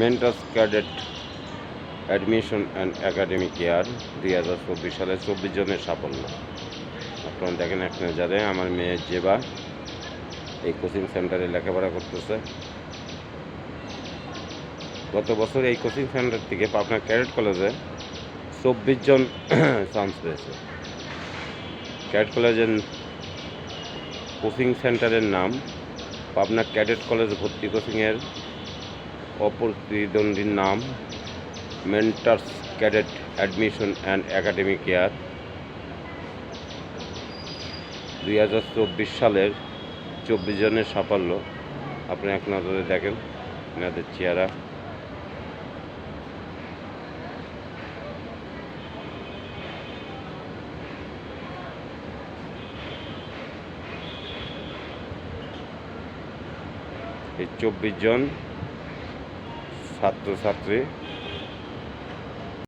Mentors cadet admission and academic year 2024 সালে 24 জনের সাফল্য। আপনারা দেখেন এক নজরে আমার মেয়ে জেবা এই কোচিং সেন্টারে লেখাপড়া করতেছে। গত বছর এই কোচিং সেন্টার থেকে পাবনা ক্যাডেট কলেজে 24 জন চান্স পেয়েছে। ক্যাডেট কলেজের কোচিং সেন্টারের নাম পাবনা ক্যাডেট কলেজ ভর্তি কোচিংয়ের অপ্রতিদ্বন্দ্বীর নাম mentors cadet admission and academic year 2024 সালের 24 জনের সাফল্য। আপনি এক নজরে দেখেন এনাদের চেহারা। এই 24 জন ছাত্রছাত্রী